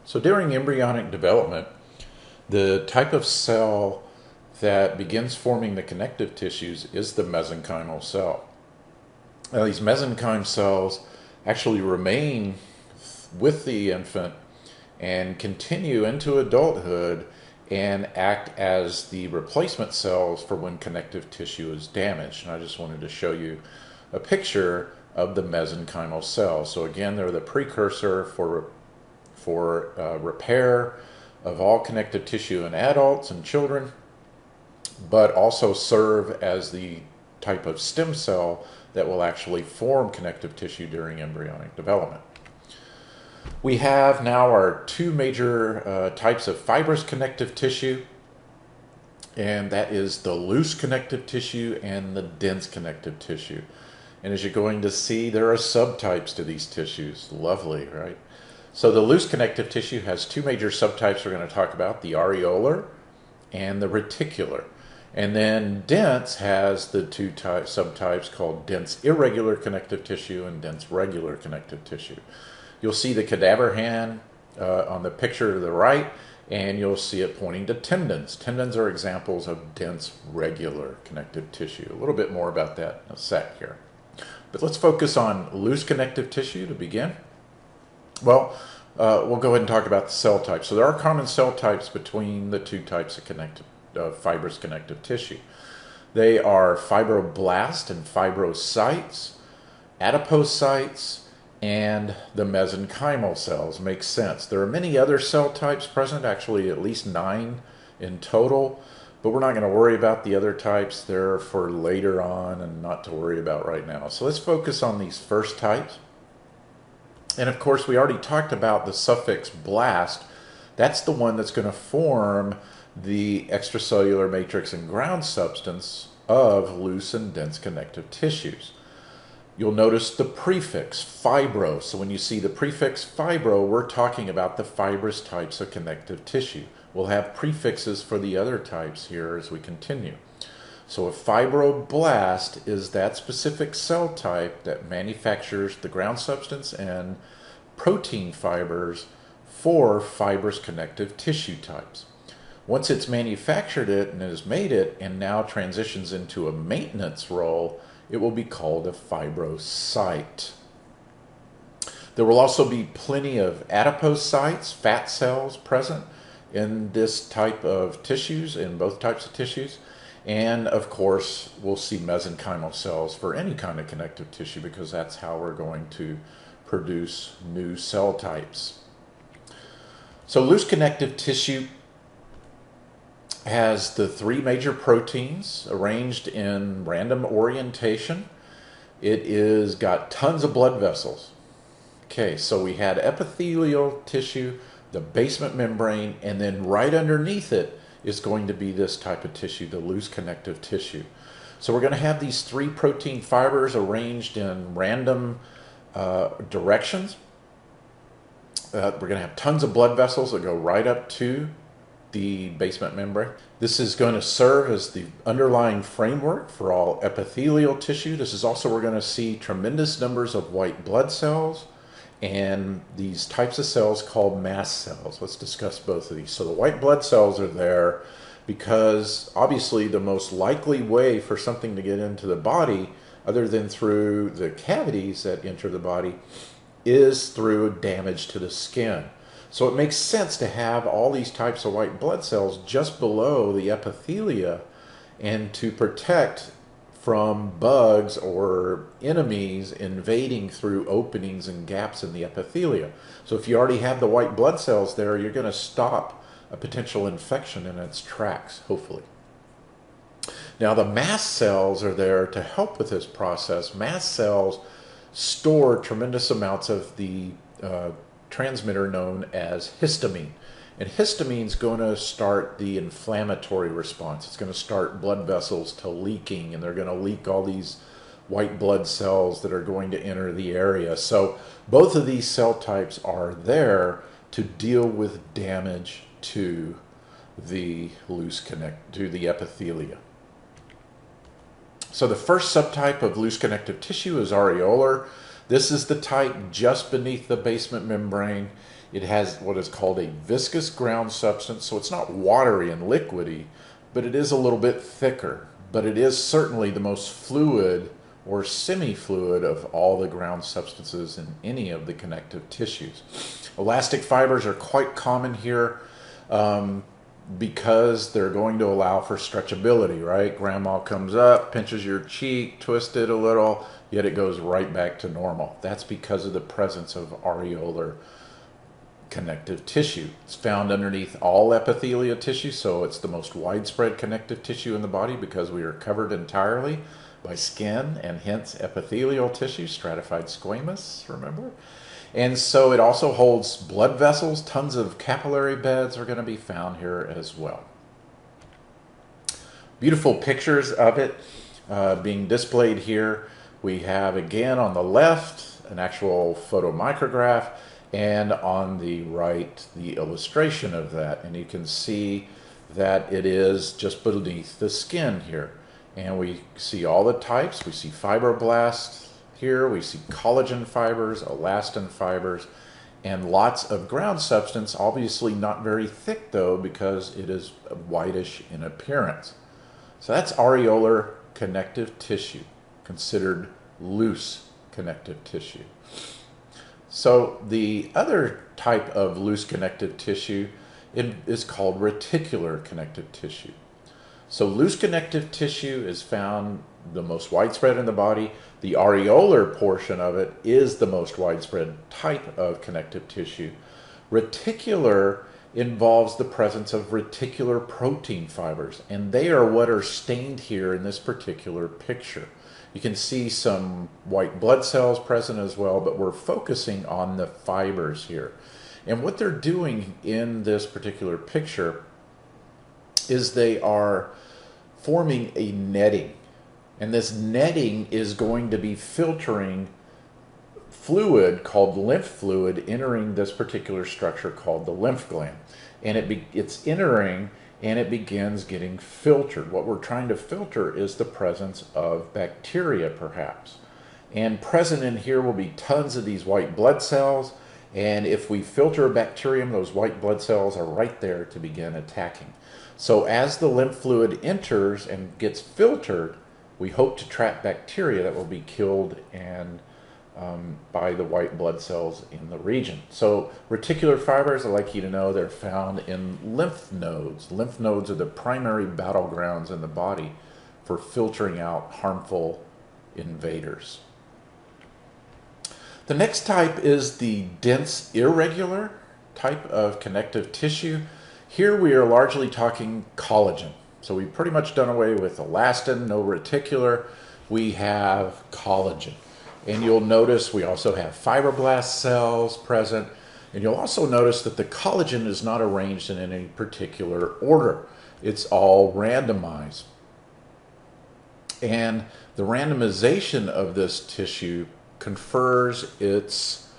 So during embryonic development, the type of cell that begins forming the connective tissues is the mesenchymal cell. Now, these mesenchyme cells actually remain with the infant and continue into adulthood and act as the replacement cells for when connective tissue is damaged. And I just wanted to show you a picture of the mesenchymal cells. So again, they're the precursor for repair of all connective tissue in adults and children, but also serve as the type of stem cell that will actually form connective tissue during embryonic development. We have now our two major types of fibrous connective tissue, and that is the loose connective tissue and the dense connective tissue. And as you're going to see, there are subtypes to these tissues. Lovely, right? So the loose connective tissue has two major subtypes we're going to talk about, the areolar and the reticular. And then dense has the two subtypes called dense irregular connective tissue and dense regular connective tissue. You'll see the cadaver hand on the picture to the right, and you'll see it pointing to tendons. Tendons are examples of dense regular connective tissue. A little bit more about that in a sec here. But let's focus on loose connective tissue to begin. Well, we'll go ahead and talk about the cell types. So there are common cell types between the two types of fibrous connective tissue. They are fibroblast and fibrocytes, adipocytes, and the mesenchymal cells. Makes sense. There are many other cell types present, actually at least 9 in total, but we're not going to worry about the other types. They're for later on and not to worry about right now. So let's focus on these first types. And of course, we already talked about the suffix blast. That's the one that's going to form the extracellular matrix and ground substance of loose and dense connective tissues. You'll notice the prefix fibro. So when you see the prefix fibro, we're talking about the fibrous types of connective tissue. We'll have prefixes for the other types here as we continue. So a fibroblast is that specific cell type that manufactures the ground substance and protein fibers for fibrous connective tissue types. Once it's manufactured it and has made it and now transitions into a maintenance role, it will be called a fibrocyte. There will also be plenty of adipocytes, fat cells present in this type of tissues, in both types of tissues. And of course, we'll see mesenchymal cells for any kind of connective tissue because that's how we're going to produce new cell types. So loose connective tissue has the 3 major proteins arranged in random orientation. It is got tons of blood vessels. Okay, so we had epithelial tissue, the basement membrane, and then right underneath it is going to be this type of tissue, the loose connective tissue. So we're going to have these 3 protein fibers arranged in random directions. We're going to have tons of blood vessels that go right up to the basement membrane. This is going to serve as the underlying framework for all epithelial tissue. This is also where we're going to see tremendous numbers of white blood cells and these types of cells called mast cells. Let's discuss both of these. So the white blood cells are there because obviously the most likely way for something to get into the body, other than through the cavities that enter the body, is through damage to the skin. So it makes sense to have all these types of white blood cells just below the epithelia and to protect from bugs or enemies invading through openings and gaps in the epithelia. So if you already have the white blood cells there, you're going to stop a potential infection in its tracks, hopefully. Now the mast cells are there to help with this process. Mast cells store tremendous amounts of the transmitter known as histamine. And histamine is going to start the inflammatory response. It's going to start blood vessels to leaking, and they're going to leak all these white blood cells that are going to enter the area. So both of these cell types are there to deal with damage to the to the epithelia. So the first subtype of loose connective tissue is areolar. This is the type just beneath the basement membrane. It has what is called a viscous ground substance, so it's not watery and liquidy, but it is a little bit thicker. But it is certainly the most fluid or semi-fluid of all the ground substances in any of the connective tissues. Elastic fibers are quite common here because they're going to allow for stretchability, right? Grandma comes up, pinches your cheek, twists it a little, yet it goes right back to normal. That's because of the presence of areolar connective tissue. It's found underneath all epithelial tissue, so it's the most widespread connective tissue in the body because we are covered entirely by skin and hence epithelial tissue, stratified squamous, remember? And so it also holds blood vessels. Tons of capillary beds are going to be found here as well. Beautiful pictures of it being displayed here. We have again on the left an actual photomicrograph, and on the right the illustration of that, and you can see that it is just beneath the skin here, and we see all the types. We see fibroblasts here, we see collagen fibers, elastin fibers, and lots of ground substance, obviously not very thick though because it is whitish in appearance. So that's areolar connective tissue, considered loose connective tissue. So the other type of loose connective tissue is called reticular connective tissue. So loose connective tissue is found the most widespread in the body. The areolar portion of it is the most widespread type of connective tissue. Reticular involves the presence of reticular protein fibers, and they are what are stained here in this particular picture. You can see some white blood cells present as well, but we're focusing on the fibers here. And what they're doing in this particular picture is they are forming a netting. And this netting is going to be filtering fluid called lymph fluid entering this particular structure called the lymph gland. And it's entering and it begins getting filtered. What we're trying to filter is the presence of bacteria, perhaps. And present in here will be tons of these white blood cells, and if we filter a bacterium, those white blood cells are right there to begin attacking. So as the lymph fluid enters and gets filtered, we hope to trap bacteria that will be killed and by the white blood cells in the region. So reticular fibers, I'd like you to know, they're found in lymph nodes. Lymph nodes are the primary battlegrounds in the body for filtering out harmful invaders. The next type is the dense irregular type of connective tissue. Here we are largely talking collagen. So we've pretty much done away with elastin, no reticular. We have collagen. And you'll notice we also have fibroblast cells present. And you'll also notice that the collagen is not arranged in any particular order. It's all randomized. And the randomization of this tissue confers its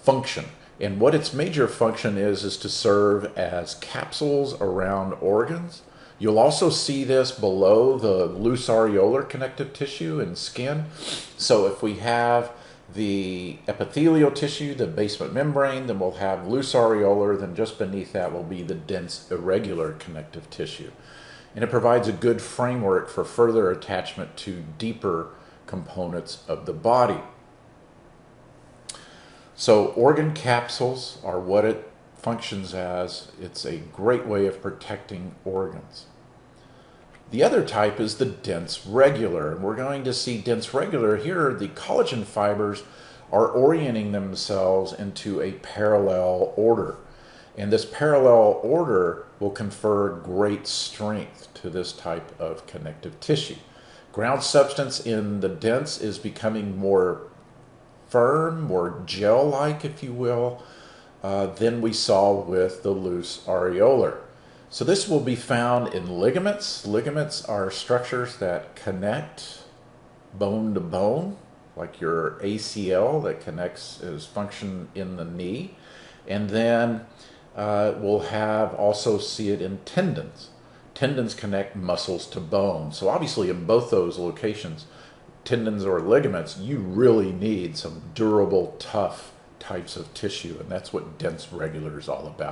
function. And what its major function is to serve as capsules around organs. You'll also see this below the loose areolar connective tissue and skin. So if we have the epithelial tissue, the basement membrane, then we'll have loose areolar, then just beneath that will be the dense irregular connective tissue. And it provides a good framework for further attachment to deeper components of the body. So organ capsules are what it functions as. It's a great way of protecting organs. The other type is the dense regular, and we're going to see dense regular here. The collagen fibers are orienting themselves into a parallel order, and this parallel order will confer great strength to this type of connective tissue. Ground substance in the dense is becoming more firm, more gel-like, if you will, than we saw with the loose areolar. So this will be found in ligaments. Ligaments are structures that connect bone to bone, like your ACL that connects as function in the knee. And then we'll have also see it in tendons. Tendons connect muscles to bone. So obviously in both those locations, tendons or ligaments, you really need some durable, tough types of tissue, and that's what dense regular is all about.